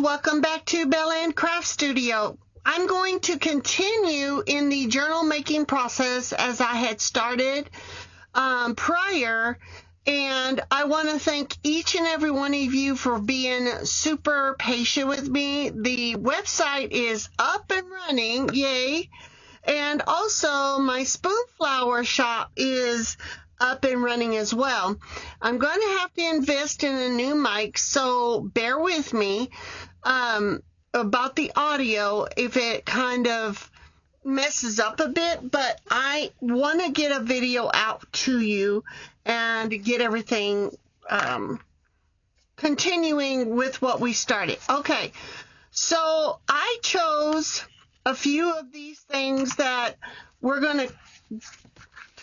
welcome back to Bella Craft Studio. I'm going to continue in the journal making process as I had started prior, and I want to thank each and every one of you for being super patient with me. The website is up and running, yay, and also my Spoonflower shop is up and running as well. I'm going to have to invest in a new mic, so bear with me about the audio if it kind of messes up a bit, but I want to get a video out to you and get everything continuing with what we started. Okay, so I chose a few of these things that we're going to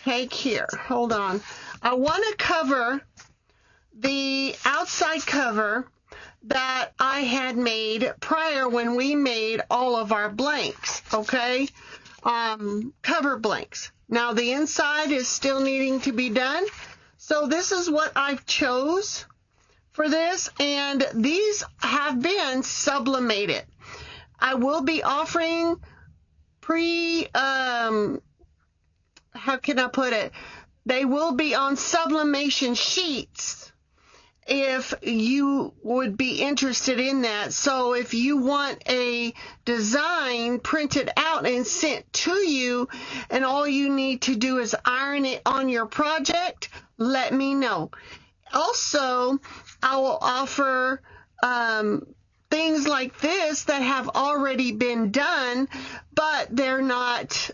take here. Hold on. I want to cover the outside cover that I had made prior when we made all of our blanks, okay? Cover blanks. Now the inside is still needing to be done. So this is what I've chose for this, and these have been sublimated. I will be offering how can I put it? They will be on sublimation sheets if you would be interested in that. So if you want a design printed out and sent to you and all you need to do is iron it on your project, let me know. Also, I will offer things like this that have already been done, but they're not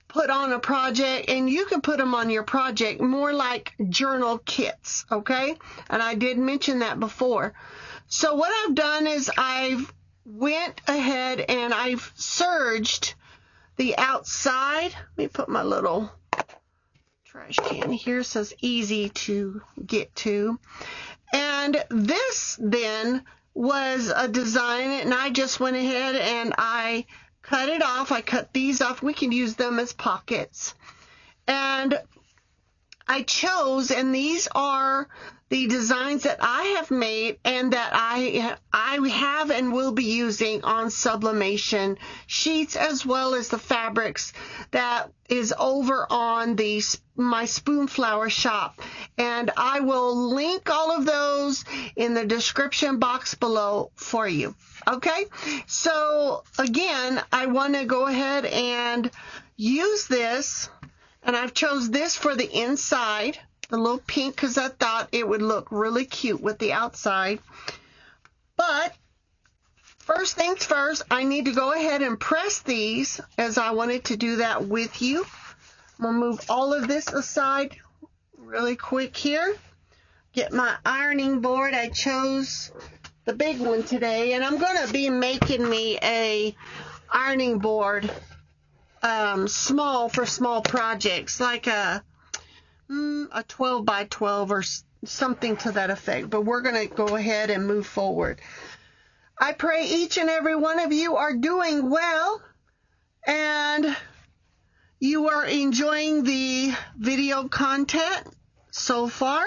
put on a project, and you can put them on your project, more like journal kits, okay? And I did mention that before. So what I've done is I've went ahead and I've serged the outside. Let me put my little trash can here. It says easy to get to. And this then was a design, and I just went ahead and I cut it off. I cut these off. We can use them as pockets. And I chose, and these are the designs that I have made and that I have and will be using on sublimation sheets, as well as the fabrics that is over on my Spoonflower shop. And I will link all of those in the description box below for you. Okay, so again, I want to go ahead and use this, and I've chose this for the inside, the little pink, because I thought it would look really cute with the outside. But first things first, I need to go ahead and press these, as I wanted to do that with you. I'm going to move all of this aside really quick here. Get my ironing board. I chose the big one today, and I'm going to be making me a ironing board small for small projects, like a 12 by 12 or something to that effect. But we're going to go ahead and move forward. I pray each and every one of you are doing well and you are enjoying the video content so far.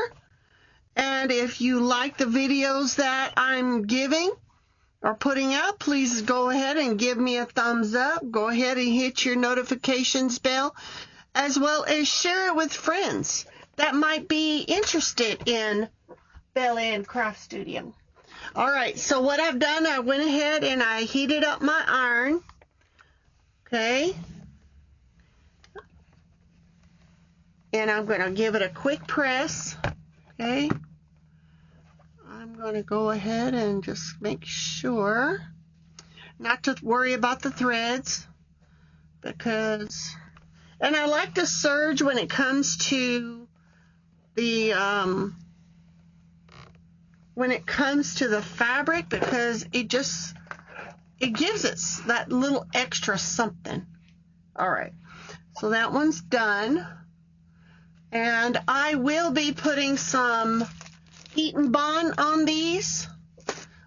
And if you like the videos that I'm giving or putting out, please go ahead and give me a thumbs up. Go ahead and hit your notifications bell, as well as share it with friends that might be interested in Bella Craft Studio. All right, so what I've done, I went ahead and I heated up my iron. Okay. And I'm going to give it a quick press. Okay. I'm going to go ahead and just make sure not to worry about the threads, because, and I like to serge when it comes to the fabric, because it gives it that little extra something. All right, so that one's done, and I will be putting some heat and bond on these,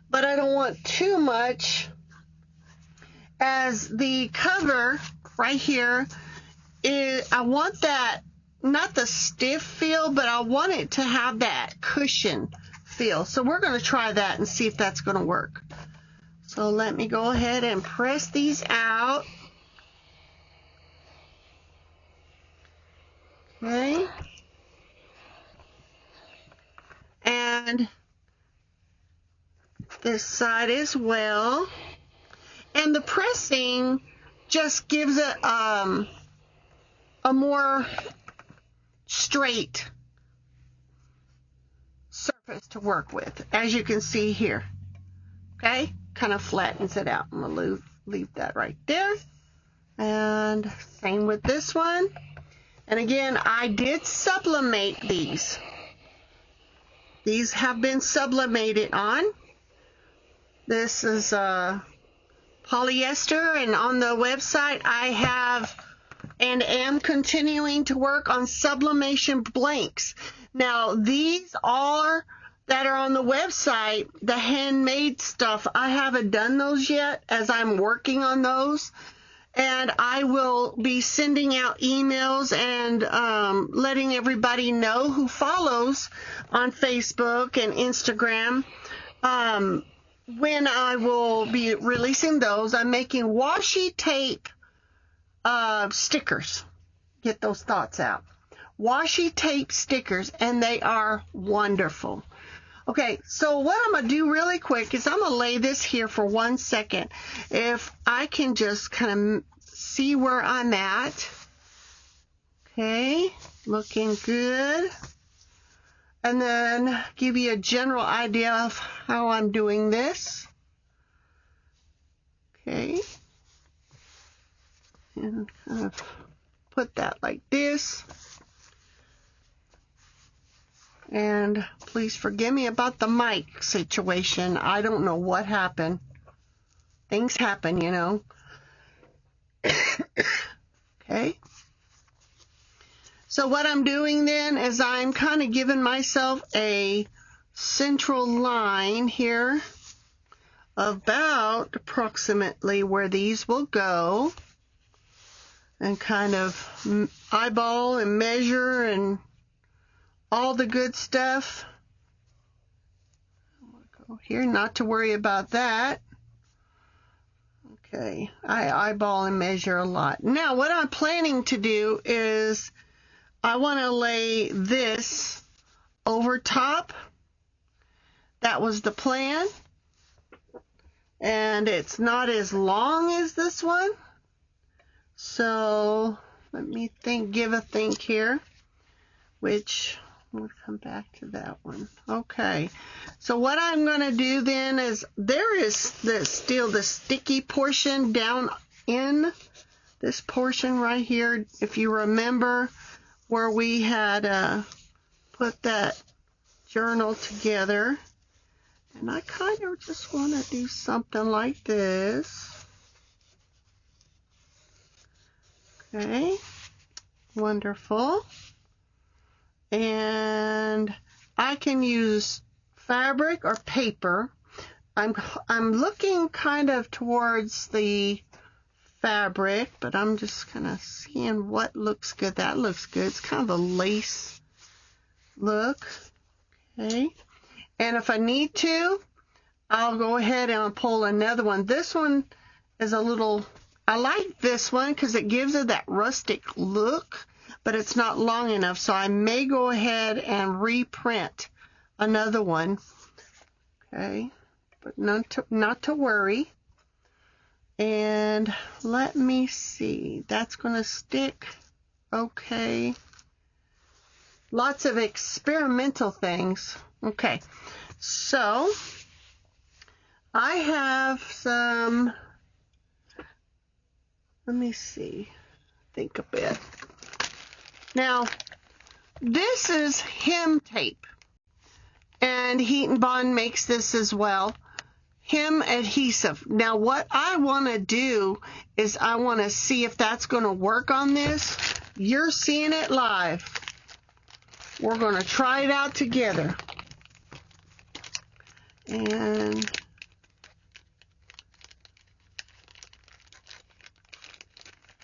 but I don't want too much, as the cover right here I want that, not the stiff feel, but I want it to have that cushion feel. So we're going to try that and see if that's going to work. So let me go ahead and press these out. Okay. And this side as well. And the pressing just gives it a more straight surface to work with, as you can see here. Okay, kind of flattens it out. I'm gonna leave that right there. And same with this one. And again, I did sublimate these. These have been sublimated on. This is polyester, and on the website I have and am continuing to work on sublimation blanks. Now these are that are on the website, the handmade stuff. I haven't done those yet, as I'm working on those, and I will be sending out emails and letting everybody know who follows on Facebook and Instagram when I will be releasing those. I'm making washi tape stickers. Get those thoughts out. Washi tape stickers, and they are wonderful. Okay, so what I'm going to do really quick is I'm going to lay this here for 1 second. If I can just kind of see where I'm at. Okay, looking good. And then give you a general idea of how I'm doing this. Okay. And kind of put that like this. And please forgive me about the mic situation. I don't know what happened. Things happen, you know. Okay. So what I'm doing then is I'm kind of giving myself a central line here, about approximately where these will go, and kind of eyeball and measure and all the good stuff. I'm going to go here, not to worry about that. Okay, I eyeball and measure a lot. Now what I'm planning to do is I want to lay this over top. That was the plan. And it's not as long as this one. So let me give a think here, which we'll come back to that one. Okay, so what I'm going to do then is there is still the sticky portion down in this portion right here. If you remember where we had put that journal together, and I kind of just want to do something like this. Okay, wonderful. And I can use fabric or paper. I'm looking kind of towards the fabric, but I'm just kind of seeing what looks good. That looks good. It's kind of a lace look. Okay. And if I need to, I'll go ahead and pull another one. This one is a little, I like this one because it gives it that rustic look, but it's not long enough, so I may go ahead and reprint another one. Okay, but not to worry. And let me see, that's going to stick. Okay, lots of experimental things. Okay, so I have some, let me see, think a bit. Now, this is hem tape, and Heat and Bond makes this as well. Hem adhesive. Now, what I want to do is I want to see if that's going to work on this. You're seeing it live. We're going to try it out together. And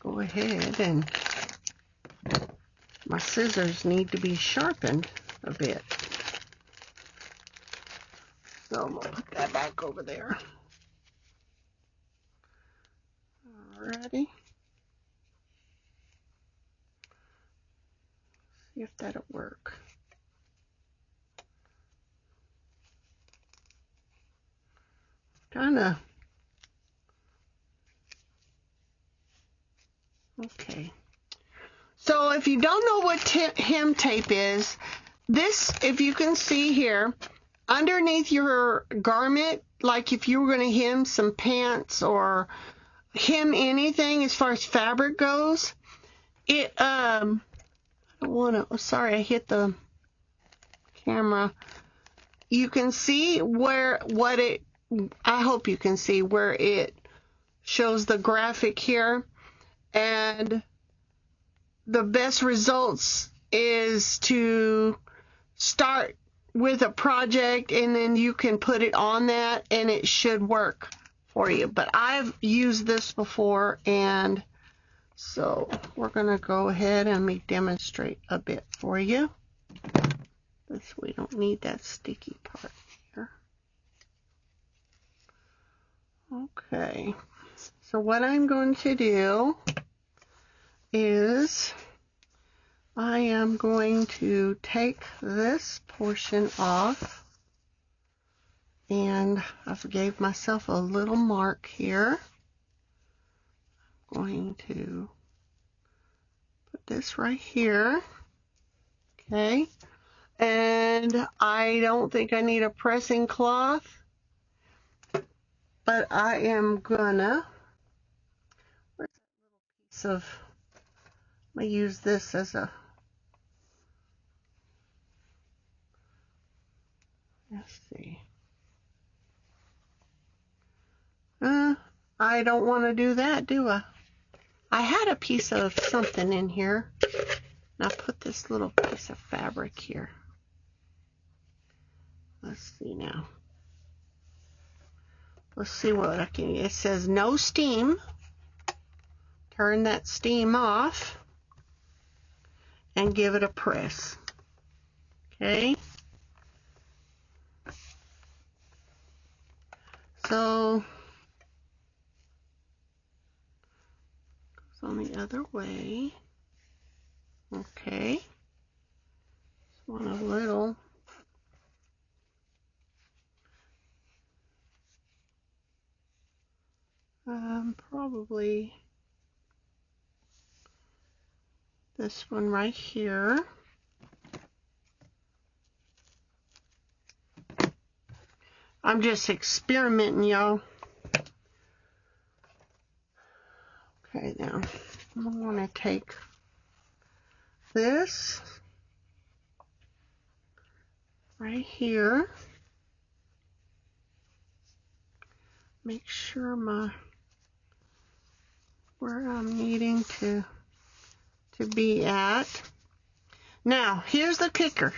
go ahead, and my scissors need to be sharpened a bit. So I'm gonna put that back over there. Alrighty. See if that'll work. Kinda. Okay. So if you don't know what hem tape is, this, if you can see here, underneath your garment, like if you were going to hem some pants or hem anything as far as fabric goes, it, I don't want to, sorry, I hit the camera. You can see where, I hope you can see where it shows the graphic here. And the best results is to start with a project and then you can put it on that and it should work for you. But I've used this before, and so we're going to go ahead and let me demonstrate a bit for you. This, we don't need that sticky part here. Okay, so what I'm going to do is I am going to take this portion off, and I gave myself a little mark here. I'm going to put this right here, okay, and I don't think I need a pressing cloth, but I am gonna, where's that little piece of, I'm gonna use this as a, let's see. I don't want to do that, do I? I had a piece of something in here. Now put this little piece of fabric here. Let's see now. Let's see what I can. It says no steam. Turn that steam off and give it a press. Okay. So on the other way. Okay. Just want a little. Probably this one right here. I'm just experimenting, y'all. Okay, now I'm going to take this right here. Make sure where I'm needing to be at. Now, here's the kicker.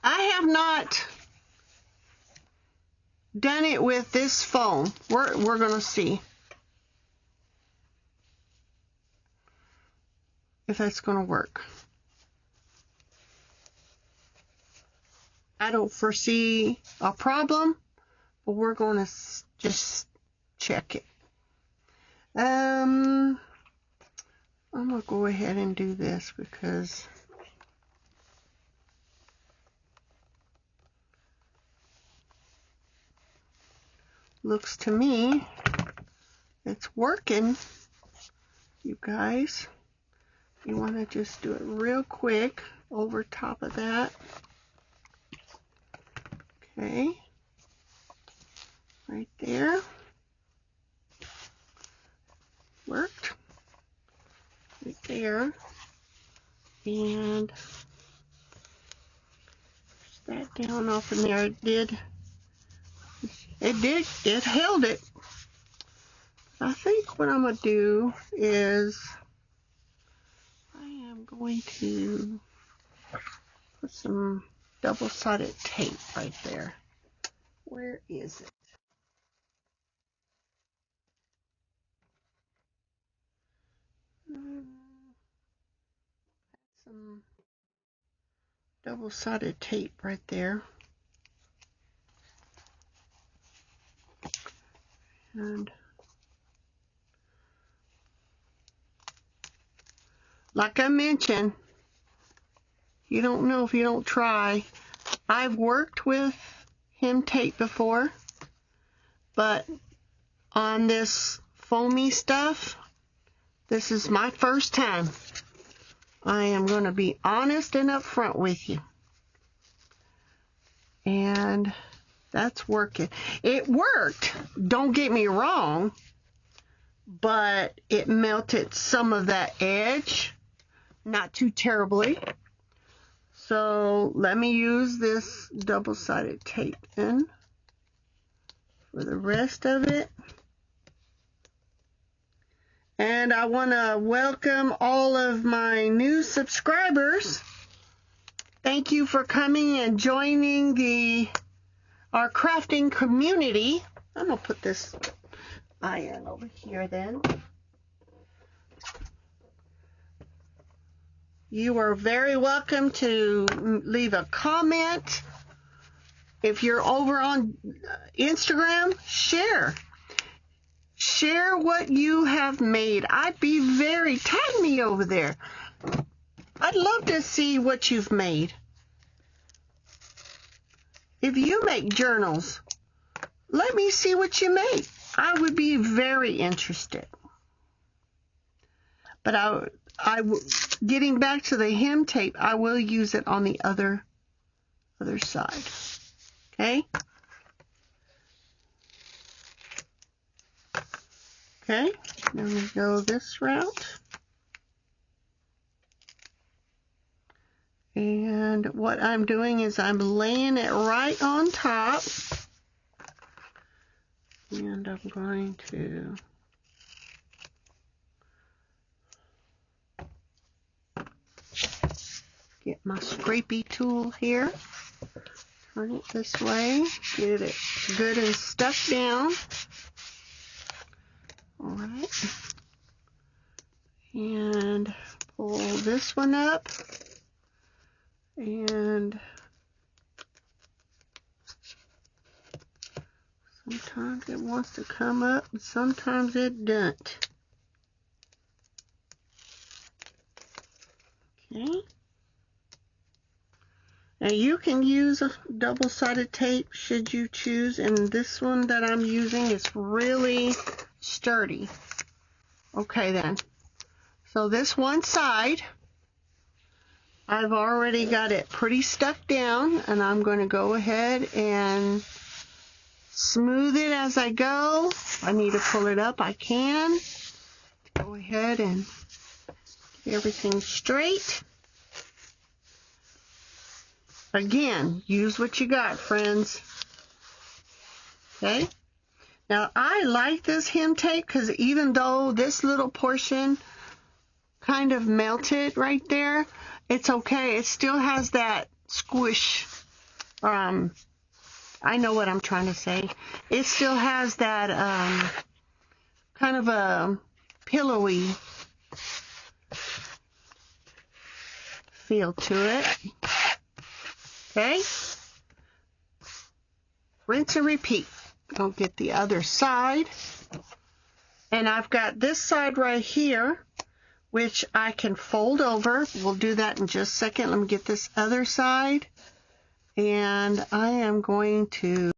I have not done it with this foam. We're going to see if that's going to work. I don't foresee a problem, but we're going to just check it. I'm going to go ahead and do this because looks to me it's working. You guys, you want to just do it real quick over top of that. Okay, right there. Worked. Right there. And push that down off in there. It held it. I think what I'm going to do is I am going to put some double-sided tape right there. Where is it? Some double-sided tape right there. And like I mentioned, you don't know if you don't try. I've worked with hem tape before, but on this foamy stuff, this is my first time. I am going to be honest and upfront with you. And that's working. It worked, don't get me wrong, but it melted some of that edge, not too terribly. So let me use this double-sided tape in for the rest of it. And I want to welcome all of my new subscribers. Thank you for coming and joining our crafting community. I'm going to put this iron over here then. You are very welcome to leave a comment. If you're over on Instagram, share. Share what you have made. I'd be tag me over there. I'd love to see what you've made. If you make journals, let me see what you make. I would be very interested. But getting back to the hem tape, I will use it on the other side. Okay? Okay, then we go this route. And what I'm doing is I'm laying it right on top. And I'm going to get my scrapey tool here. Turn it this way. Get it good and stuck down. All right. And pull this one up. And sometimes it wants to come up and sometimes it doesn't. Okay. Now you can use a double-sided tape should you choose, and this one that I'm using is really sturdy. Okay then. So this one side, I've already got it pretty stuck down, and I'm going to go ahead and smooth it as I go. If I need to pull it up, I can. Go ahead and get everything straight. Again, use what you got, friends. Okay? Now, I like this hem tape because even though this little portion kind of melted right there, it's okay. It still has that squish. I know what I'm trying to say. It still has that kind of a pillowy feel to it. Okay? Rinse and repeat. I'll get the other side. And I've got this side right here, which I can fold over. We'll do that in just a second. Let me get this other side. And I am going to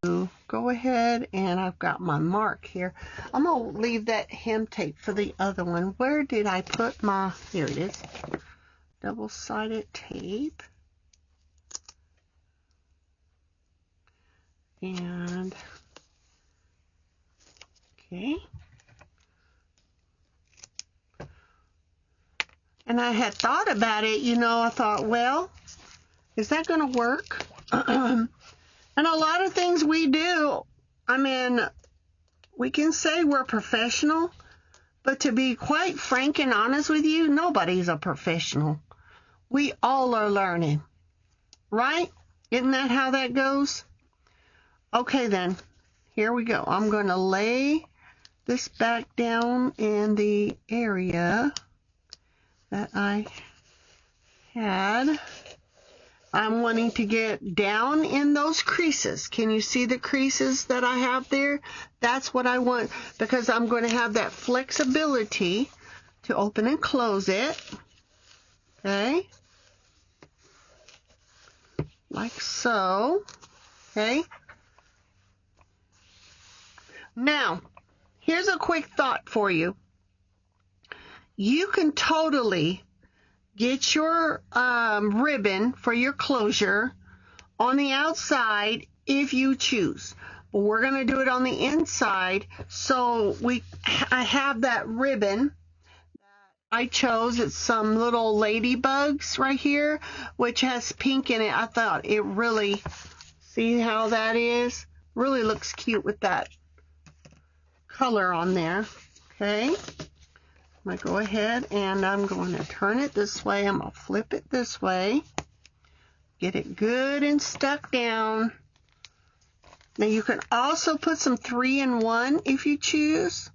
go ahead, and I've got my mark here. I'm going to leave that hem tape for the other one. Where did I put my, here it is, double-sided tape. And, okay. And I had thought about it, you know, I thought, well, is that going to work? And a lot of things we do, I mean, we can say we're professional, but to be quite frank and honest with you, nobody's a professional. We all are learning, right? Isn't that how that goes? Okay, then, here we go. I'm going to lay this back down in the area that I had. I'm wanting to get down in those creases. Can you see the creases that I have there? That's what I want, because I'm going to have that flexibility to open and close it. Okay. Like so. Okay. Now, here's a quick thought for you. You can totally get your ribbon for your closure on the outside if you choose. But we're going to do it on the inside. So I have that ribbon that I chose. It's some little ladybugs right here, which has pink in it. I thought it really, see how that is? Really looks cute with that color on there. Okay. I'm going to go ahead and I'm going to turn it this way. I'm going to flip it this way. Get it good and stuck down. Now you can also put some 3-in-1 if you choose,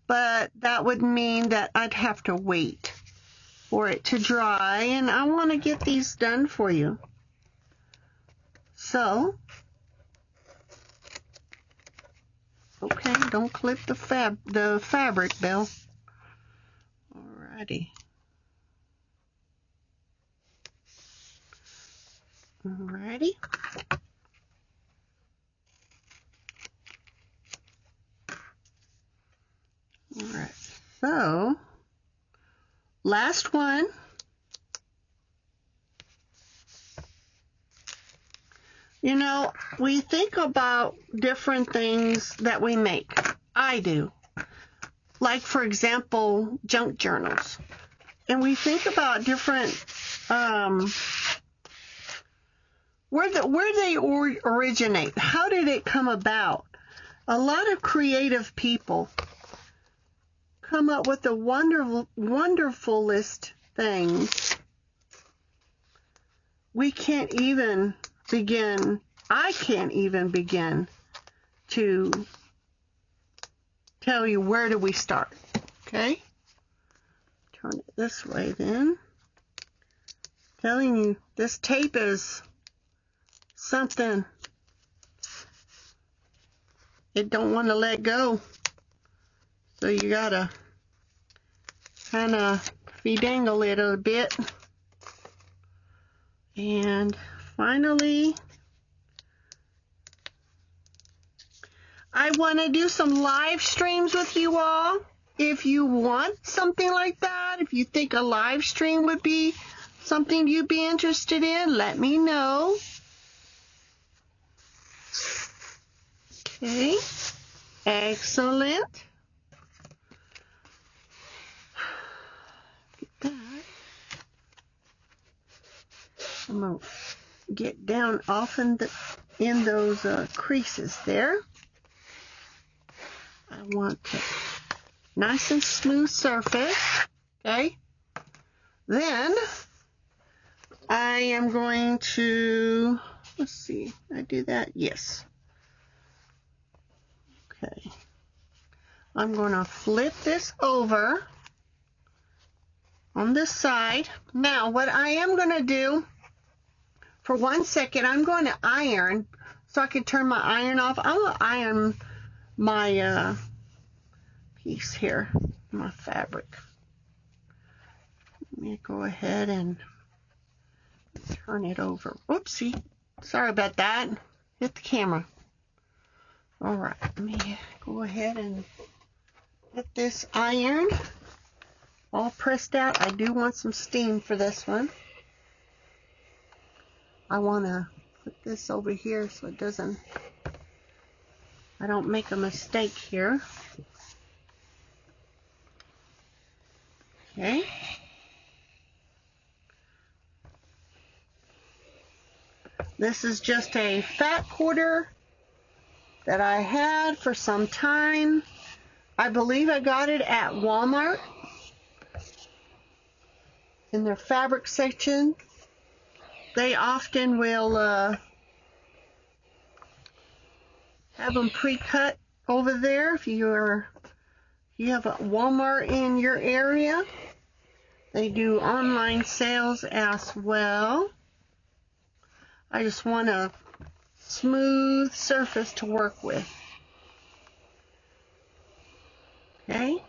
but that would mean that I'd have to wait for it to dry, and I want to get these done for you. So, okay, don't clip the fabric, Bill. Alrighty. Alrighty. Alright, so last one. You know, we think about different things that we make. I do. Like, for example, junk journals. And we think about different, where they originate. How did it come about? A lot of creative people come up with the wonderfulest things. We can't even begin, I can't even begin to tell you where do we start. Okay? Turn it this way then. Telling you, this tape is something. It don't want to let go. So you gotta kind of fedangle it a bit. And finally, I want to do some live streams with you all. If you want something like that, if you think a live stream would be something you'd be interested in, let me know. Okay, excellent. Get that. I'm going to get down often in those creases there. I want to nice and smooth surface. Okay. Then I am going to, let's see, I do that? Yes. Okay. I'm going to flip this over on this side. Now, what I am going to do, for 1 second, I'm going to iron so I can turn my iron off. I'm going to iron my piece here, my fabric. Let me go ahead and turn it over. Whoopsie. Sorry about that. Hit the camera. All right. Let me go ahead and get this iron all pressed out. I do want some steam for this one. I want to put this over here so it doesn't, I don't make a mistake here. Okay. This is just a fat quarter that I had for some time. I believe I got it at Walmart in their fabric section. They often will have them pre-cut over there. If you have a Walmart in your area, they do online sales as well. I just want a smooth surface to work with. Okay.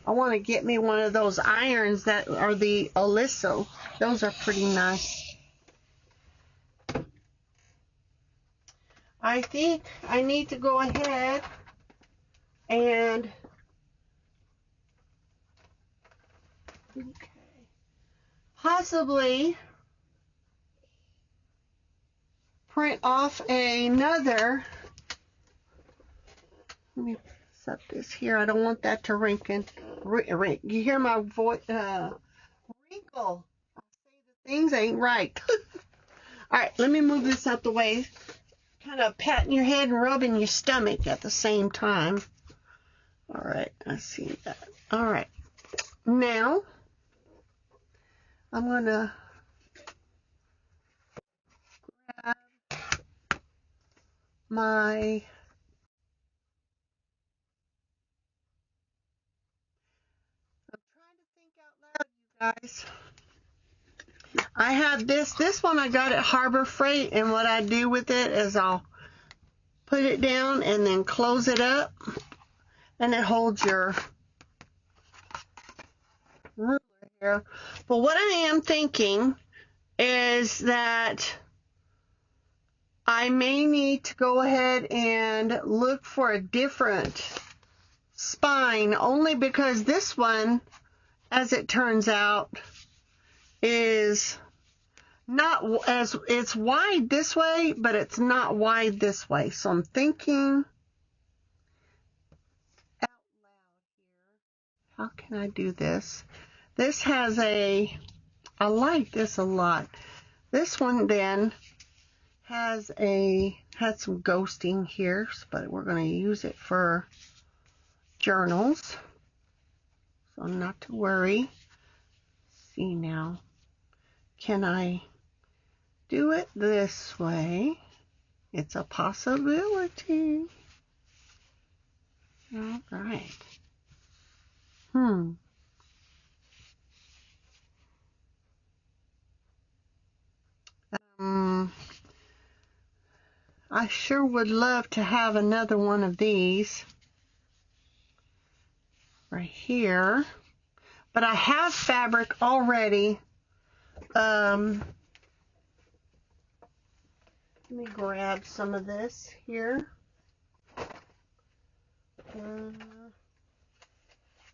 I want to get me one of those irons that are the Oliso. Those are pretty nice. I think I need to go ahead and possibly print off another. Let me set this here. I don't want that to wrinkle. You hear my voice? Wrinkle. I say the things ain't right. All right, let me move this out the way. Kind of patting your head and rubbing your stomach at the same time. All right, I see that. All right, now I'm gonna grab my trying to think out loud, you guys. I have this one I got at Harbor Freight, and what I do with it is I'll put it down and then close it up, and it holds your ruler here. But what I am thinking is that I may need to go ahead and look for a different spine, only because this one, as it turns out, is not as, it's wide this way, but it's not wide this way. So I'm thinking out loud here. How can I do this? This has I like this a lot. This one then has some ghosting here, but we're going to use it for journals. So not to worry. See now, can I do it this way? It's a possibility. All right. I sure would love to have another one of these right here, but I have fabric already. Let me grab some of this here.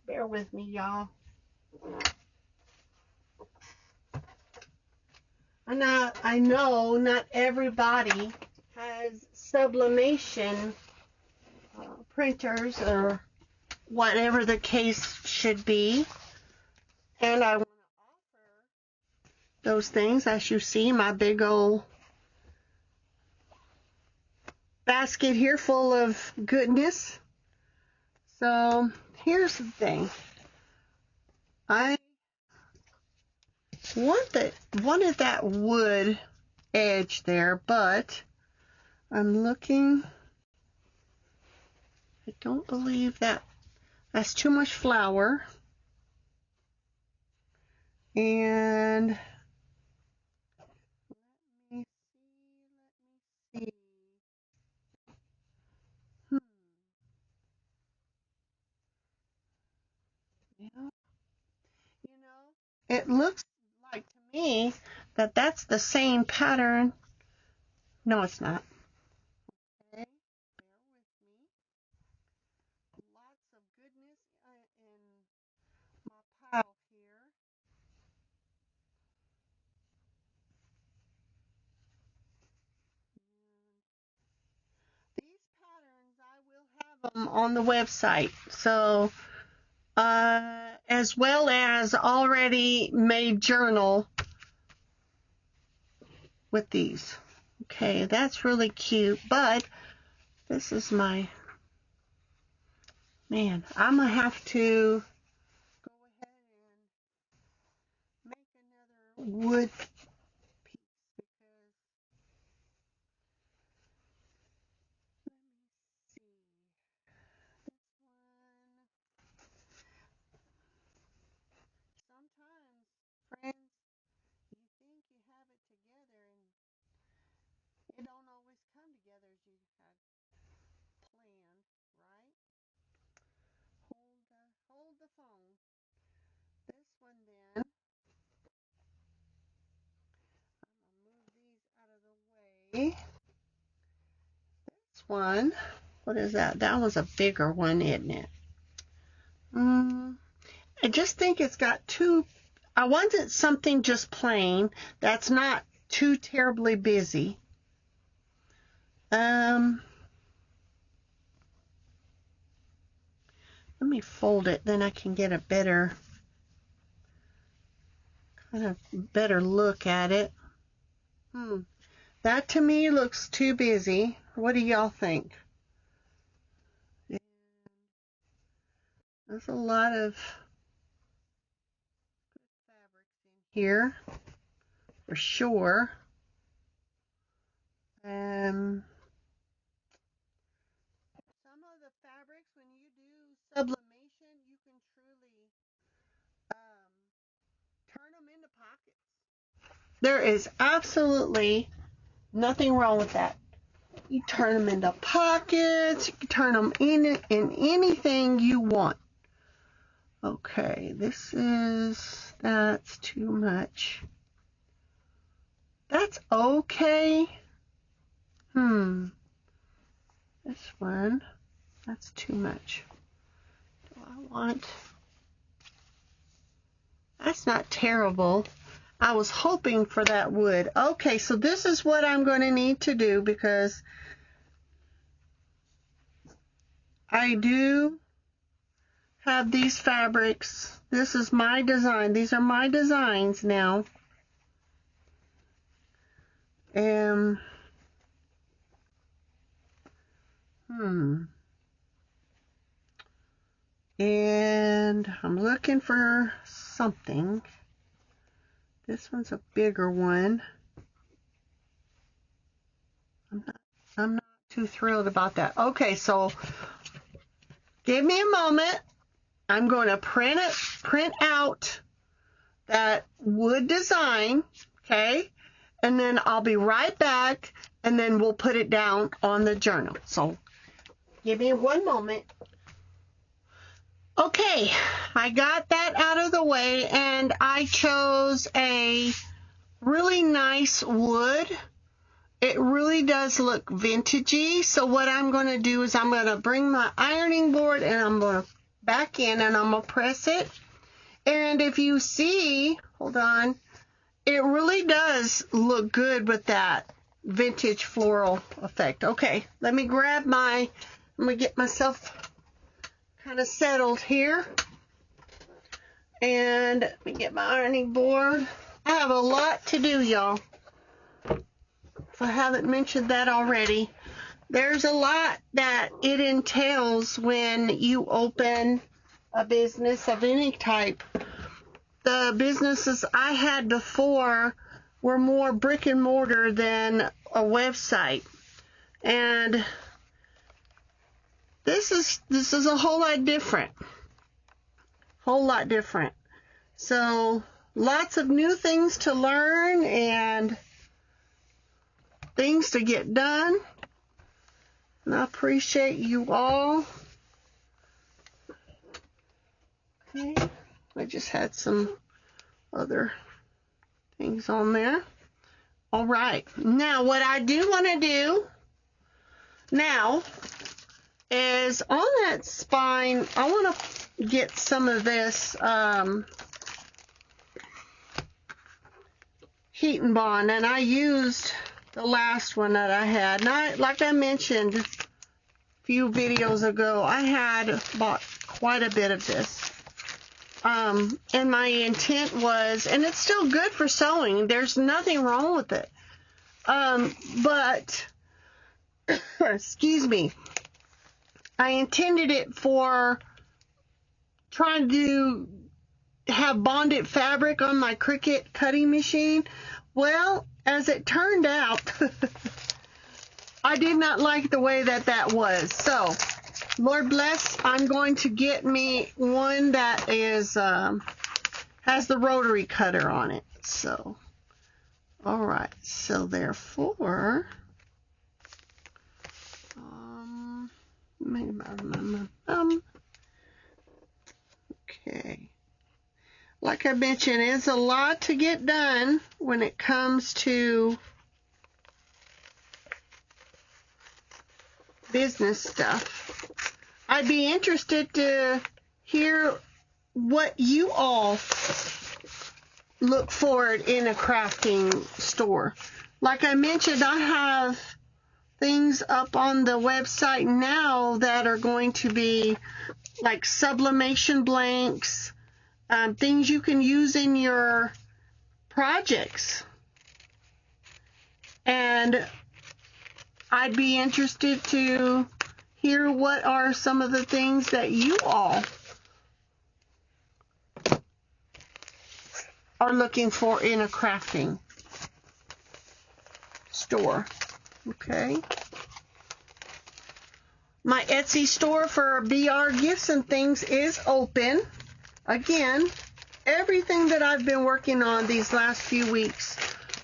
Bear with me, y'all. I know not everybody has sublimation printers or whatever the case should be, and I want to offer those things. As you see, my big old basket here full of goodness. So here's the thing. I wanted that wood edge there, but I'm looking. I don't believe that's too much flour. And let me see. Yeah. It looks like to me that that's the same pattern. No, it's not. Okay, bear with me. Lots of goodness in my pile here. These patterns, I will have them on the website. So, as well as already made journal with these. Okay, that's really cute, but this is my, man, I'm going to have to go ahead and make another wood piece because, let me see, this one, one. What is that? That was a bigger one, isn't it? I just think it's got too... I wanted something just plain that's not too terribly busy. Let me fold it, then I can get a better look at it. That to me looks too busy. What do y'all think? There's a lot of fabrics in here, for sure. Some of the fabrics, when you do sublimation, you can truly turn them into pockets. There is absolutely nothing wrong with that. You turn them into pockets. You can turn them in anything you want. Okay, that's too much. That's okay. This one, that's too much. Do I want... That's not terrible. I was hoping for that wood. Okay, so this is what I'm going to need to do, because I do have these fabrics. This is my design. These are my designs now. And I'm looking for something. This one's a bigger one. I'm not too thrilled about that. Okay, so give me a moment. I'm going to print out that wood design, okay? And then I'll be right back, and then we'll put it down on the journal. So give me one moment. Okay, I got that out of the way, and I chose a really nice wood. It really does look vintagey. So what I'm going to do is I'm going to bring my ironing board, and I'm going to back in, and I'm going to press it. And if you see, hold on, it really does look good with that vintage floral effect. Okay, let me grab I'm going to get myself kind of settled here. And let me get my ironing board. I have a lot to do, y'all. If I haven't mentioned that already, there's a lot that it entails when you open a business of any type. The businesses I had before were more brick and mortar than a website. And this is a whole lot different. So lots of new things to learn and things to get done. And I appreciate you all. Okay, I just had some other things on there. All right, now what I do want to do now is on that spine, I want to get some of this heat and bond, and I used the last one that I had. And like I mentioned a few videos ago, I had bought quite a bit of this. And my intent was, and it's still good for sewing, there's nothing wrong with it. But, excuse me, I intended it for trying to have bonded fabric on my Cricut cutting machine. Well, as it turned out, I did not like the way that was. So, Lord bless, I'm going to get me one that is has the rotary cutter on it. So, all right. So therefore, okay. Like I mentioned, it's a lot to get done when it comes to business stuff. I'd be interested to hear what you all look for in a crafting store. Like I mentioned, I have things up on the website now that are going to be like sublimation blanks, things you can use in your projects. And I'd be interested to hear what are some of the things that you all are looking for in a crafting store. Okay. My Etsy store for BR gifts and things is open. Again, everything that I've been working on these last few weeks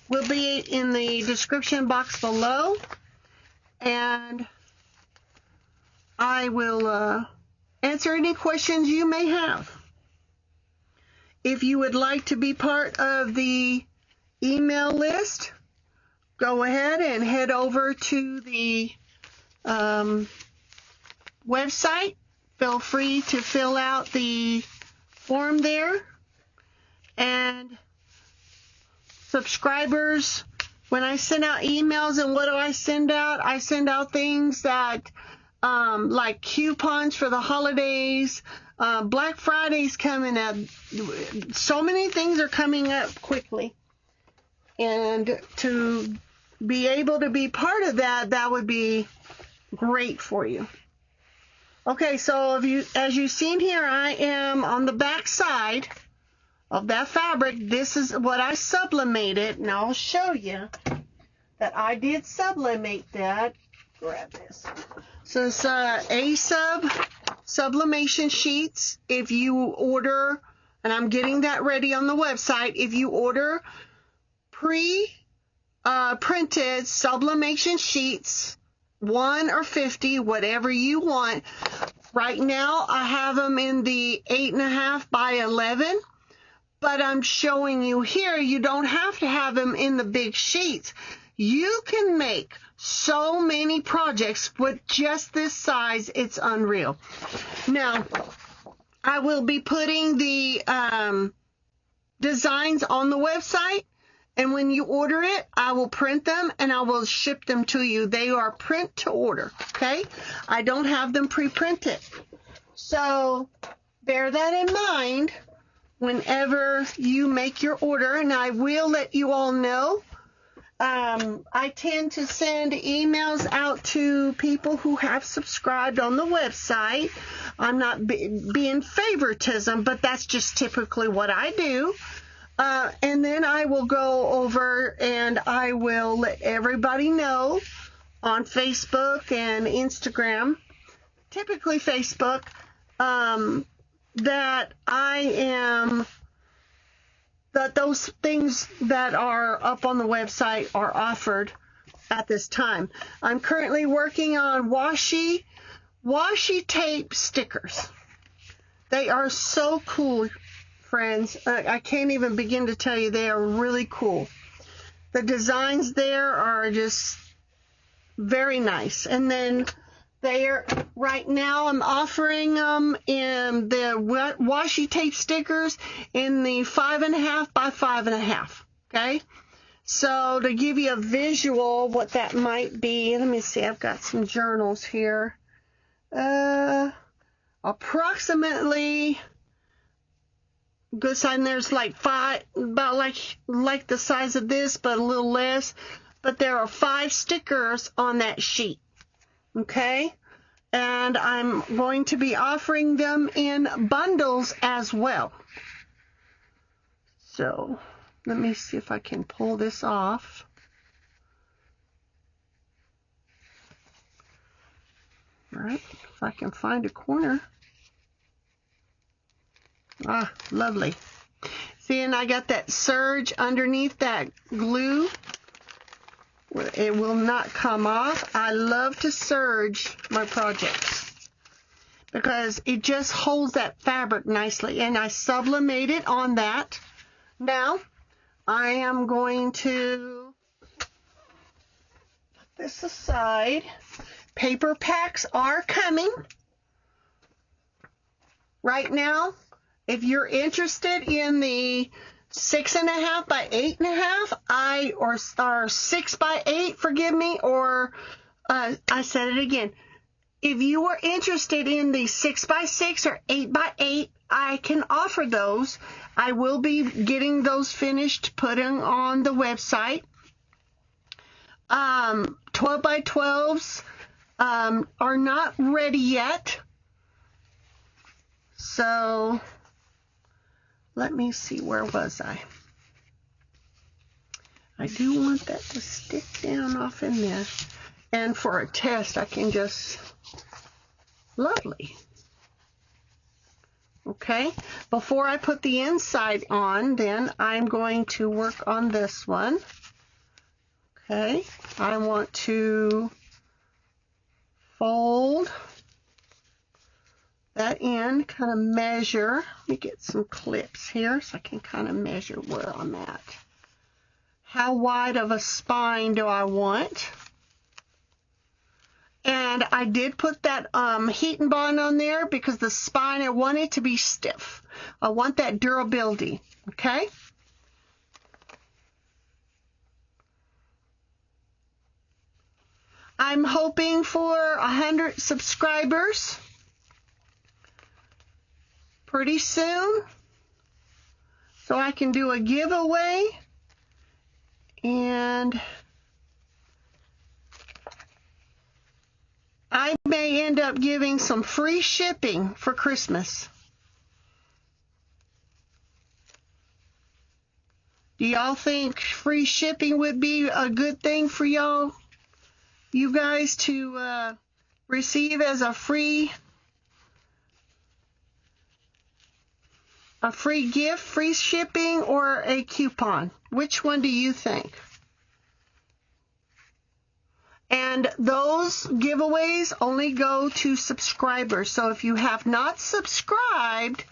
will be in the description box below. And I will answer any questions you may have. If you would like to be part of the email list, go ahead and head over to the website. Feel free to fill out the form there. And subscribers, when I send out emails, and what do I send out? I send out things that like coupons for the holidays. Black Friday's coming up. So many things are coming up quickly. And to be able to be part of that, that would be great for you. Okay, so as you've seen here, I am on the back side of that fabric. This is what I sublimated, and I'll show you that I did sublimate that. Grab this. So it's sublimation sheets. If you order, and I'm getting that ready on the website, if you order pre-printed sublimation sheets, 1 or 50, whatever you want. Right now, I have them in the 8.5 by 11, but I'm showing you here, you don't have to have them in the big sheets. You can make so many projects with just this size, it's unreal. Now, I will be putting the designs on the website, and when you order it, I will print them and I will ship them to you. They are print to order, okay? I don't have them pre-printed. So bear that in mind whenever you make your order, and I will let you all know. I tend to send emails out to people who have subscribed on the website. I'm not being favoritism, but that's just typically what I do. And then I will go over and I will let everybody know on Facebook and Instagram, typically Facebook, that that those things that are up on the website are offered at this time. I'm currently working on washi tape stickers. They are so cool, friends. I can't even begin to tell you, they are really cool. The designs there are just very nice. And then right now I'm offering them in the washi tape stickers in the 5.5 by 5.5. Okay, so to give you a visual what that might be, let me see, I've got some journals here. Approximately good size, and there's like 5, about like the size of this, but a little less. But there are 5 stickers on that sheet. Okay, and I'm going to be offering them in bundles as well. So let me see if I can pull this off. All right, if I can find a corner. Ah, lovely. See, and I got that serge underneath that glue. It will not come off. I love to serge my projects because it just holds that fabric nicely, and I sublimate it on that. Now, I am going to put this aside. paper packs are coming right now. If you're interested in the 6.5 by 8.5, or 6 by 8, forgive me, or I said it again. If you are interested in the 6 by 6 or 8 by 8, I can offer those. I will be getting those finished, putting on the website. 12 by 12s are not ready yet. So let me see, where was I? I do want that to stick down off in there. And for a test, I can just, lovely. Okay, before I put the inside on, then I'm going to work on this one. Okay, I want to fold that in, kind of measure. Let me get some clips here so I can kind of measure where I'm at. How wide of a spine do I want? And I did put that heat and bond on there because the spine, I want it to be stiff. I want that durability, okay? I'm hoping for 100 subscribers pretty soon, so I can do a giveaway, and I may end up giving some free shipping for Christmas. Do y'all think free shipping would be a good thing for y'all? You guys to receive as a free gift, free shipping, or a coupon? Which one do you think? And those giveaways only go to subscribers. So if you have not subscribed,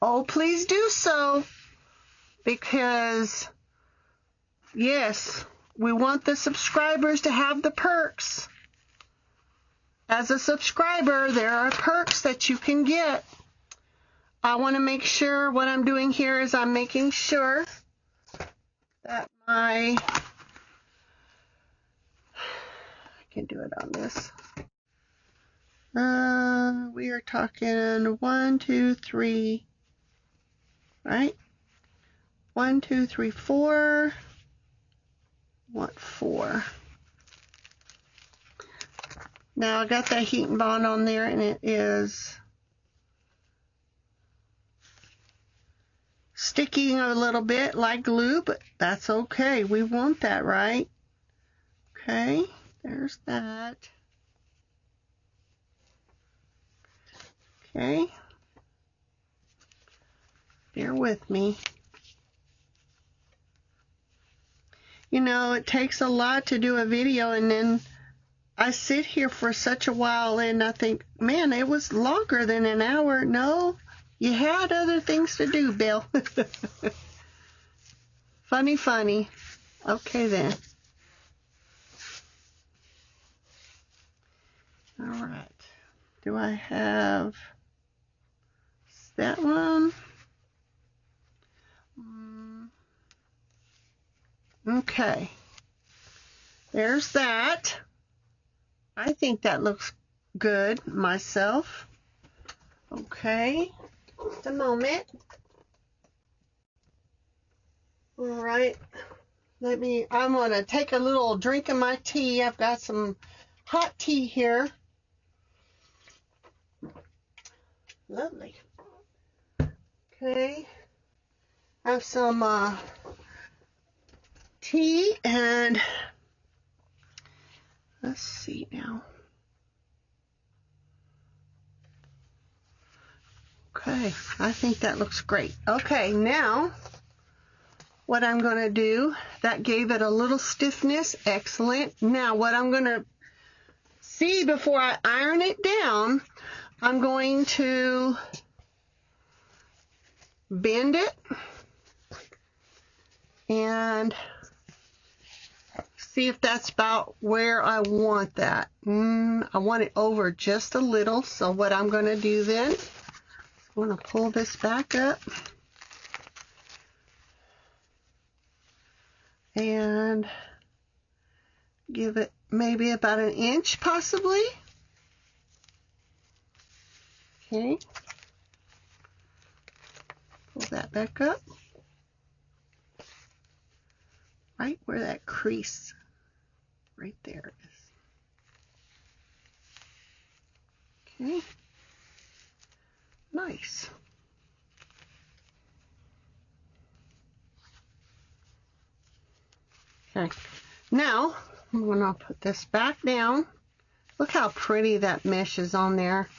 oh, please do so. Because, yes, we want the subscribers to have the perks. As a subscriber, there are perks that you can get. I want to make sure what I'm doing here is I'm making sure that I can do it on this. We are talking 1, 2, 3, right? 1, 2, 3, 4. What 4? Now I got that heat and bond on there, and it is sticking a little bit like glue, but that's okay. We want that, right? Okay, there's that. Okay. Bear with me. You know, it takes a lot to do a video, and then I sit here for such a while and I think, man, it was longer than an hour. No, you had other things to do, Bill. Funny, funny. Okay, then. All right. Do I have that one? Okay. There's that. I think that looks good myself. Okay. Just a moment. All right. I'm going to take a little drink of my tea. I've got some hot tea here. Lovely. Okay. I have some tea, and let's see now. Okay, I think that looks great. Okay, now what I'm going to do, that gave it a little stiffness. Excellent. Now what I'm going to see before I iron it down, I'm going to bend it and See if that's about where I want that. I want it over just a little. So what I'm going to do then, I'm going to pull this back up. And give it maybe about an inch possibly. Okay. Pull that back up. Right where that crease right there is. Okay. Nice. Okay. Now I'm going to put this back down. Look how pretty that mesh is on there.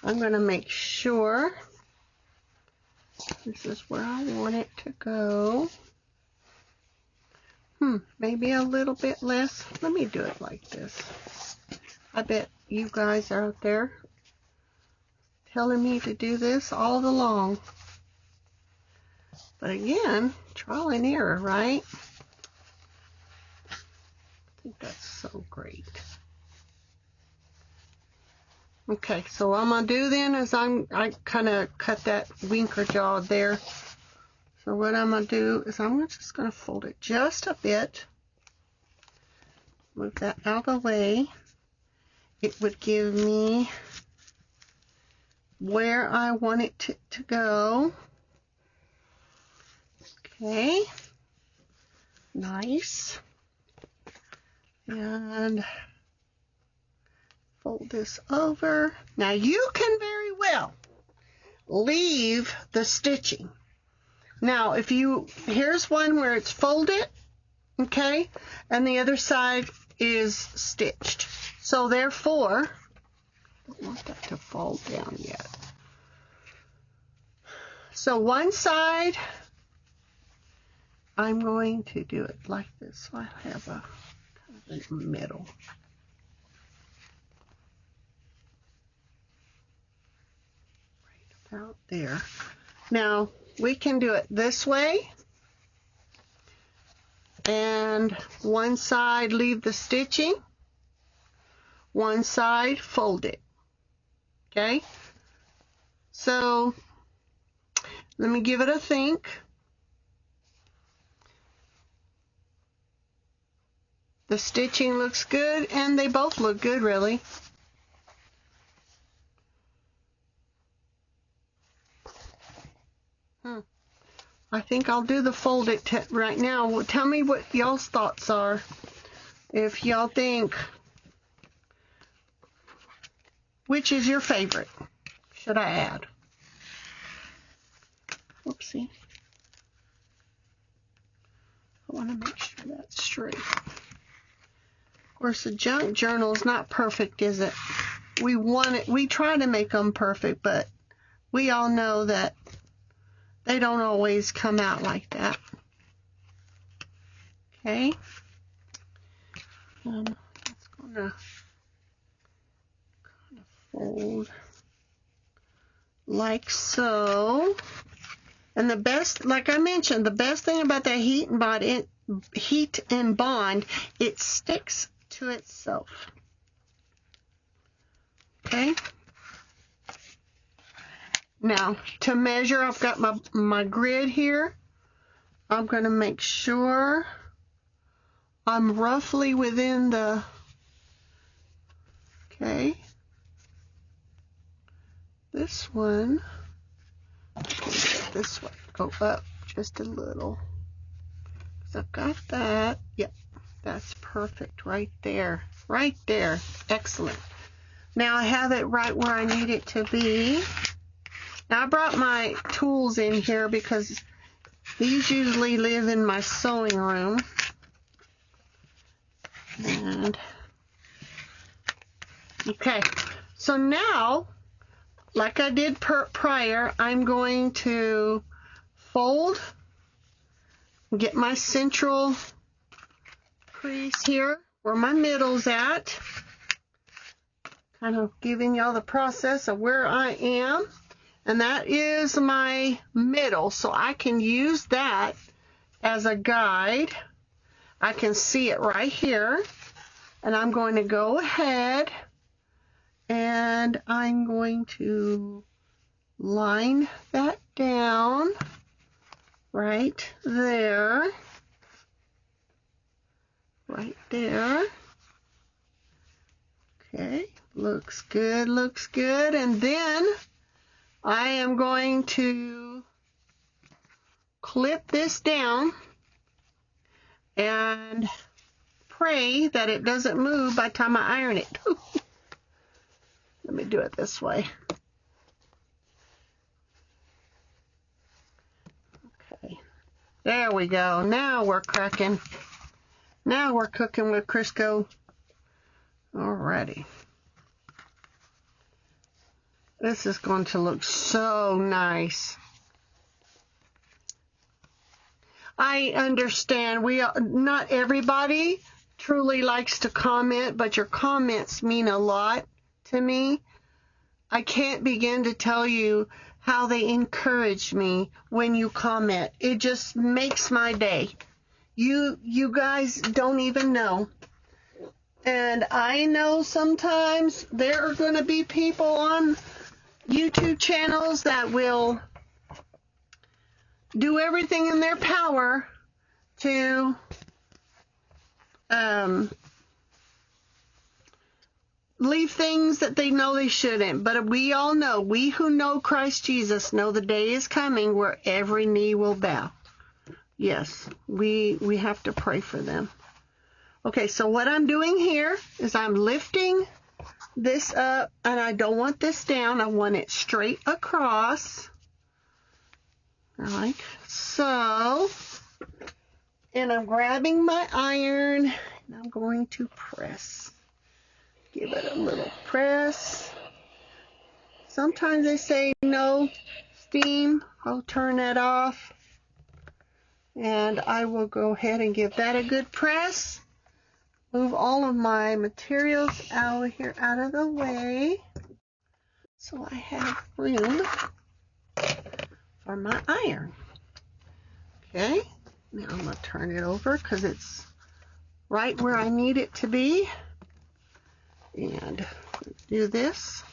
I'm going to make sure this is where I want it to go. Maybe a little bit less. Let me do it like this. I bet you guys are out there telling me to do this all along. But again, trial and error, right? I think that's so great. Okay, so what I'm going to do then is I kind of cut that winker jaw there. So what I'm going to do is I'm just going to fold it just a bit. Move that out of the way. It would give me where I want it to go. Okay. Nice. And fold this over. Now you can very well leave the stitching. Now, here's one where it's folded, okay, and the other side is stitched. So therefore, I don't want that to fall down yet. So one side, I'm going to do it like this. So I have a kind of a middle. Right about there. Now, we can do it this way, and one side leave the stitching, one side fold it. Okay, so let me give it a think. The stitching looks good, and they both look good, really. I think I'll do the fold it right now. Well, tell me what y'all's thoughts are. If y'all think, which is your favorite? Should I add? Oopsie. I want to make sure that's straight. Of course, the junk journal is not perfect, is it? We try to make them perfect, but we all know that they don't always come out like that. Okay. That's going to kind of fold like so. And the best, like I mentioned, the best thing about that heat and bond, it sticks to itself. Okay. Now, to measure, I've got my grid here. I'm going to make sure I'm roughly within the, okay, this one, this one, go up just a little. So I've got that. Yep, that's perfect right there. Right there. Excellent. Now I have it right where I need it to be. Now I brought my tools in here because these usually live in my sewing room. And okay, so now, like I did prior, I'm going to fold, get my central crease here where my middle's at, kind of giving y'all the process of where I am. And that is my middle, so I can use that as a guide. I can see it right here. And I'm going to go ahead and I'm going to line that down right there. Right there. Okay, looks good, looks good. And then I am going to clip this down and pray that it doesn't move by the time I iron it. Let me do it this way. Okay, there we go. Now we're cracking. Now we're cooking with Crisco. Alrighty. This is going to look so nice. I understand not everybody truly likes to comment, but your comments mean a lot to me. I can't begin to tell you how they encourage me when you comment. It just makes my day. You guys don't even know. And I know sometimes there are going to be people on YouTube channels that will do everything in their power to leave things that they know they shouldn't. But we all know, we who know Christ Jesus know the day is coming where every knee will bow. Yes, we have to pray for them. Okay, so what I'm doing here is I'm lifting this up, and I don't want this down. I want it straight across. Like so. And I'm grabbing my iron, and I'm going to press. Give it a little press. Sometimes they say no steam. I'll turn that off. And I will go ahead and give that a good press. Move all of my materials out of the way. So I have room for my iron. Okay. Now I'm going to turn it over because it's right where I need it to be. And do this.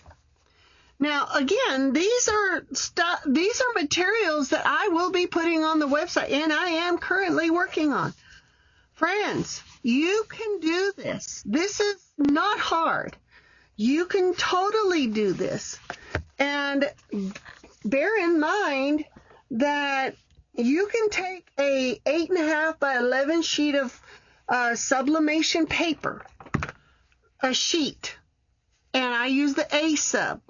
Now, again, these are materials that I will be putting on the website, and I am currently working on. Friends, you can do this. This is not hard. You can totally do this. And bear in mind that you can take a 8.5 by 11 sheet of sublimation paper, a sheet, and I use the A-sub.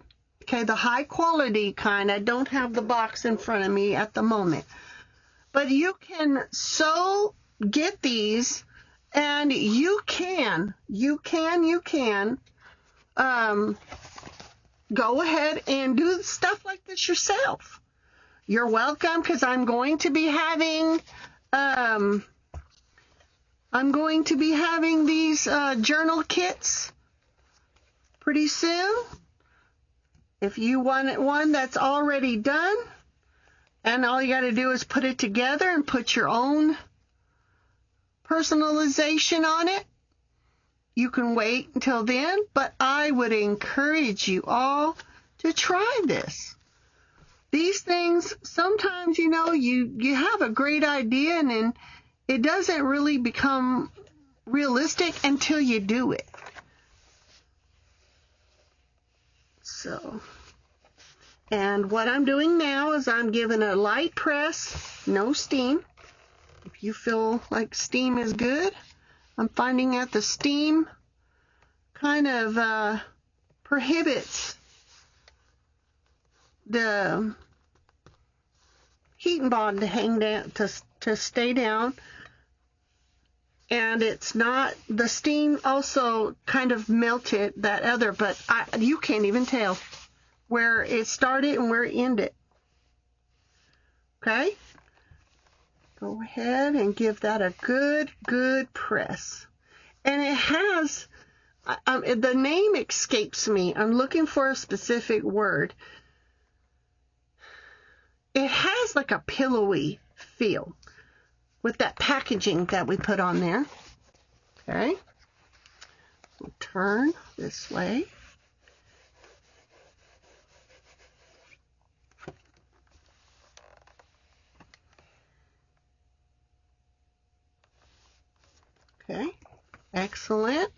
Okay, the high quality kind. I don't have the box in front of me at the moment. But you can get these, and you can go ahead and do stuff like this yourself. You're welcome, because I'm going to be having these journal kits pretty soon. If you want one that's already done, and all you got to do is put it together and put your own personalization on it, you can wait until then. But I would encourage you all to try this. These things, sometimes, you have a great idea, and then it doesn't really become realistic until you do it. So, and what I'm doing now is I'm giving a light press, no steam. If you feel like steam is good, I'm finding that the steam kind of prohibits the heat and bond to hang down, to stay down. And it's not, the steam also kind of melted that other, but you can't even tell where it started and where it ended. Okay? Go ahead and give that a good press. And it has, the name escapes me. I'm looking for a specific word. It has like a pillowy feel. with that packaging that we put on there. Okay. We'll turn this way. Okay, excellent.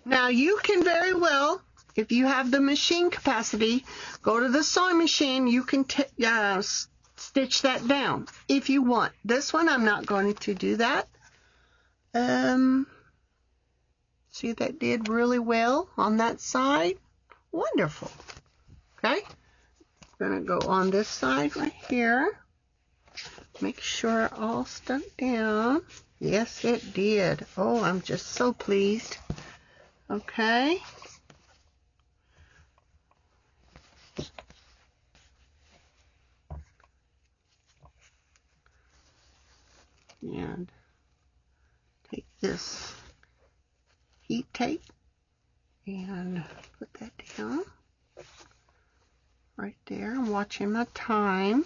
Now you can very well, if you have the machine capacity, go to the sewing machine. You can stitch that down if you want. This one, I'm not going to do that. See, that did really well on that side. Wonderful. Okay, I'm going to go on this side right here. Make sure all stuck down. Yes, it did. Oh, I'm just so pleased. Okay. And take this heat tape and put that down right there. I'm watching my time.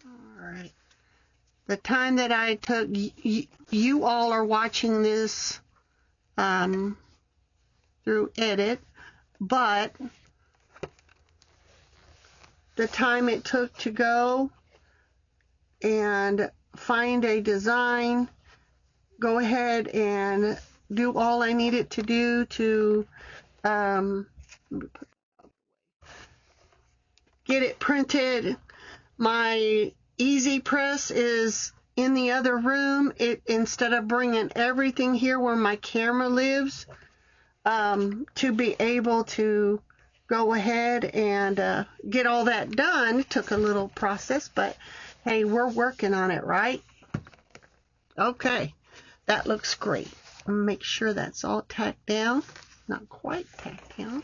All right. The time that I took, you all are watching this through edit, but the time it took to go and find a design, go ahead and do all I needed to do to get it printed. My easy press is in the other room. Instead of bringing everything here where my camera lives, to be able to go ahead and get all that done. It took a little process, but hey, we're working on it, right? Okay, that looks great. Make sure that's all tacked down. Not quite tacked down.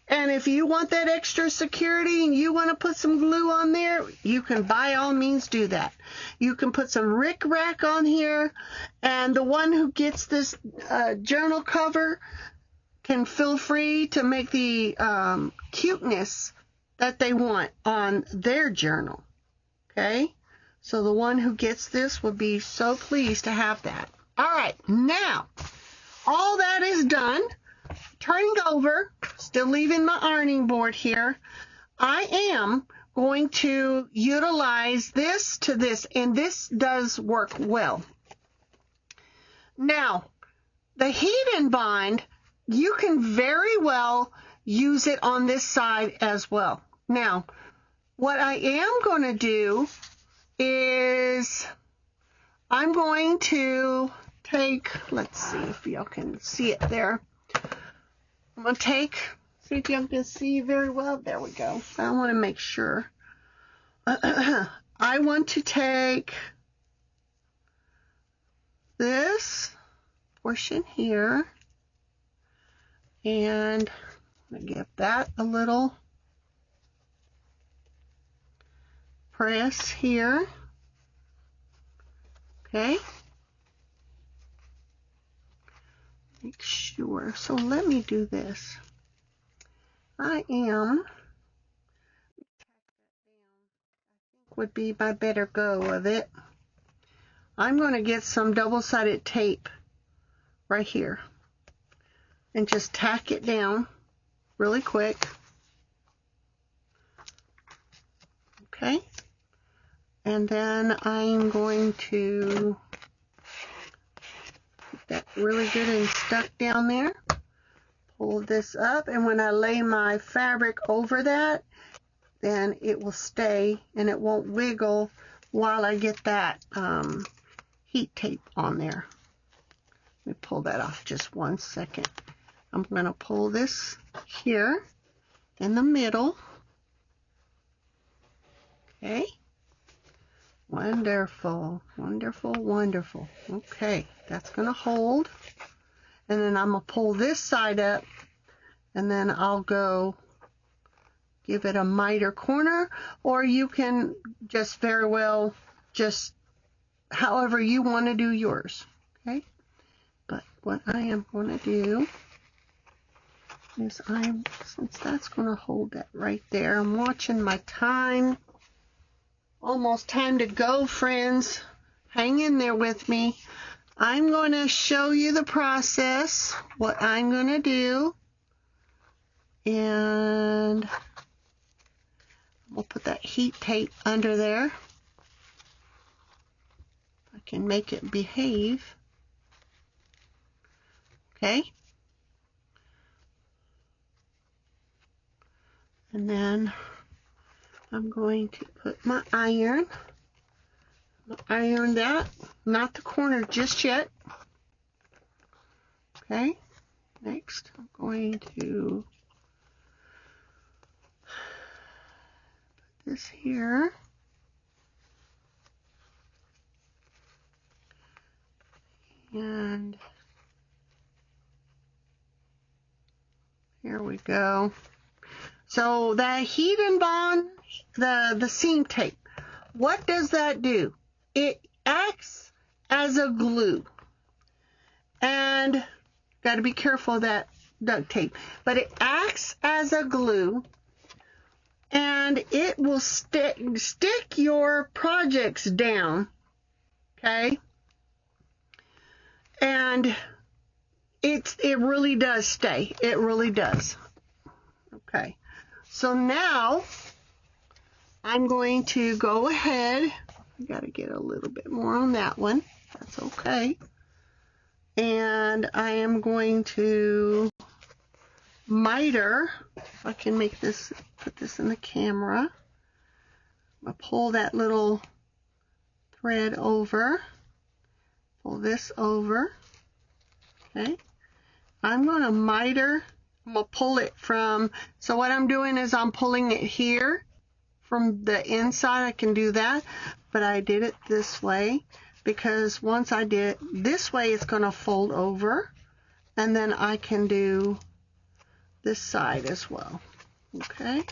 And if you want that extra security and you want to put some glue on there, you can by all means do that. You can put some rick-rack on here, and the one who gets this journal cover can feel free to make the cuteness that they want on their journal. Okay? So the one who gets this will be so pleased to have that. All right, now, all that is done. Turning over, still leaving my ironing board here, I am going to utilize this to this, and this does work well. Now, the heat and bind, you can very well use it on this side as well. Now, what I am going to do is I'm going to take, let's see if y'all can see it there. I'm going to take, see if y'all can see very well. There we go. I want to make sure. I want to take this portion here and I'm going to give that a little press here. Okay. Make sure. So let me do this. I think would be my better go of it. I'm going to get some double-sided tape right here and just tack it down really quick. Okay. And then I'm going to get that really good and stuck down there. Pull this up, and when I lay my fabric over that, then it will stay and it won't wiggle while I get that heat tape on there. Let me pull that off just 1 second. I'm going to pull this here in the middle. Okay. Wonderful, wonderful, wonderful. Okay, that's going to hold. And then I'm going to pull this side up, and then I'll go give it a miter corner, or you can just very well just however you want to do yours. Okay, but what I am going to do is since that's going to hold that right there, I'm watching my time. Almost time to go, friends. Hang in there with me. I'm going to show you the process, what I'm going to do. And we'll put that heat tape under there. I can make it behave. Okay. And then I'm going to put my iron. Iron that, not the corner just yet. Okay. Next, I'm going to put this here. And here we go. So that heat and bond, the seam tape, what does that do? It acts as a glue. And got to be careful of that duct tape. But it acts as a glue. And it will stick your projects down. Okay? And it really does stay. It really does. Okay. So now I'm going to go ahead. I got to get a little bit more on that one. That's okay. And I am going to miter. If I can make this, put this in the camera. I'll pull that little thread over. Pull this over. Okay. I'm going to miter. I'm going to pull it from, so what I'm doing is I'm pulling it here from the inside. I can do that, but I did it this way because once I did it this way, it's going to fold over, and then I can do this side as well. Okay.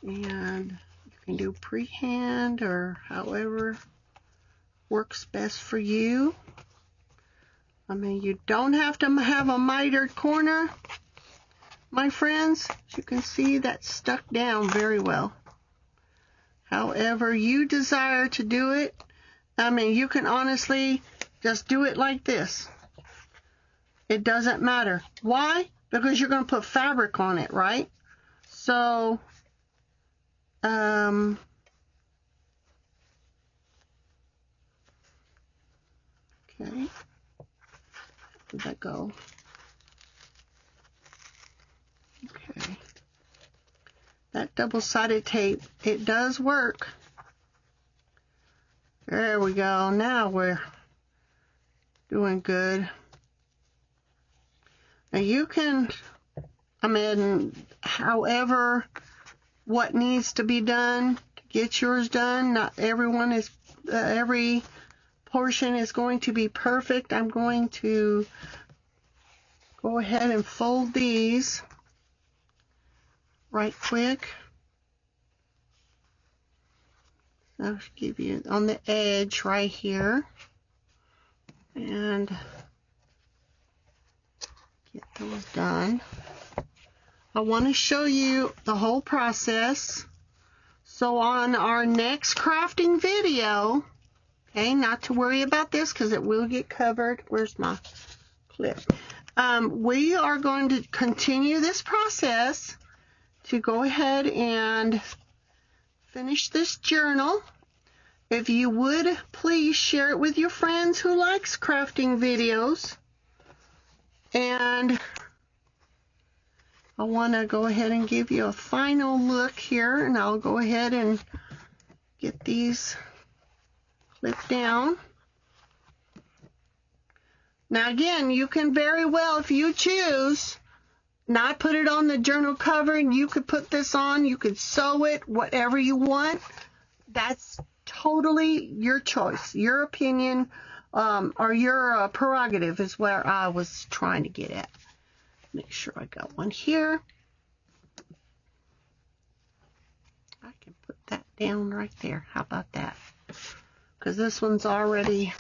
And you can do pre-hand or however works best for you. I mean, you don't have to have a mitered corner, my friends. As you can see, that's stuck down very well. However you desire to do it, I mean, you can honestly just do it like this. It doesn't matter. Why? Because you're going to put fabric on it, right? So, okay. Where'd that go? Okay. That double-sided tape, it does work. There we go. Now we're doing good. Now you can, I mean, however, what needs to be done to get yours done. Not everyone is, every portion is going to be perfect. I'm going to go ahead and fold these right quick. I'll give you on the edge right here. And get those done. I want to show you the whole process. So on our next crafting video, okay, not to worry about this because it will get covered. Where's my clip? We are going to continue this process to go ahead and finish this journal. If you would, please share it with your friends who likes crafting videos. And I want to go ahead and give you a final look here, and I'll go ahead and get these clipped down. Now again, you can very well, if you choose, not put it on the journal cover, and you could put this on, you could sew it, whatever you want. That's totally your choice, your opinion, or your prerogative is where I was trying to get at. Make sure I got one here. I can put that down right there. How about that? Because this one's already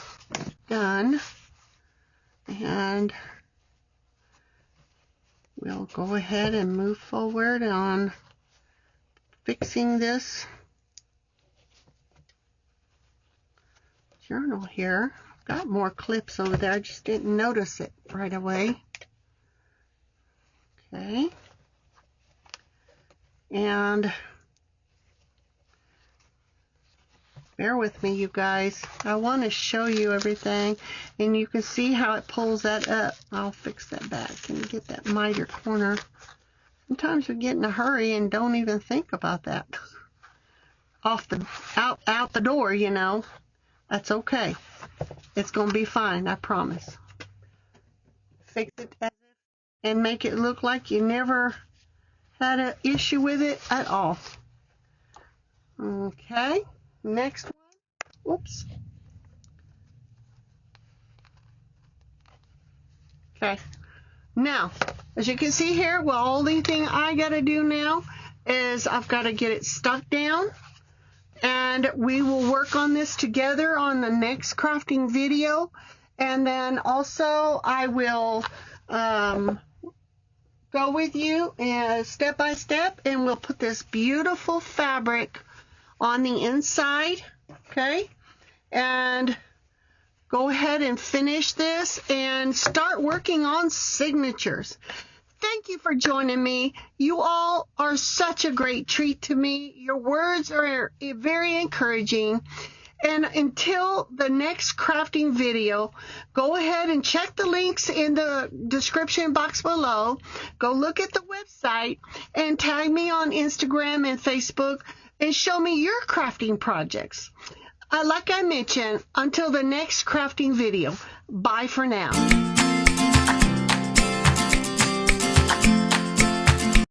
done. And we'll go ahead and move forward on fixing this journal here. I've got more clips over there. I just didn't notice it right away. Okay. And bear with me, you guys. I want to show you everything, and you can see how it pulls that up. I'll fix that back and get that miter corner. Sometimes we get in a hurry and don't even think about that. Out the door, you know. That's okay. It's going to be fine, I promise. Fix it and make it look like you never had an issue with it at all. Okay. Next one. Whoops. Okay. Now, as you can see here, well, only thing I got to do now is I've got to get it stuck down. And we will work on this together on the next crafting video. And then also I will go with you step by step, and we'll put this beautiful fabric on the inside. Okay, and go ahead and finish this and start working on signatures. Thank you for joining me. You all are such a great treat to me. Your words are very encouraging. And until the next crafting video, go ahead and check the links in the description box below. Go look at the website and tag me on Instagram and Facebook and show me your crafting projects. Like I mentioned, until the next crafting video, bye for now.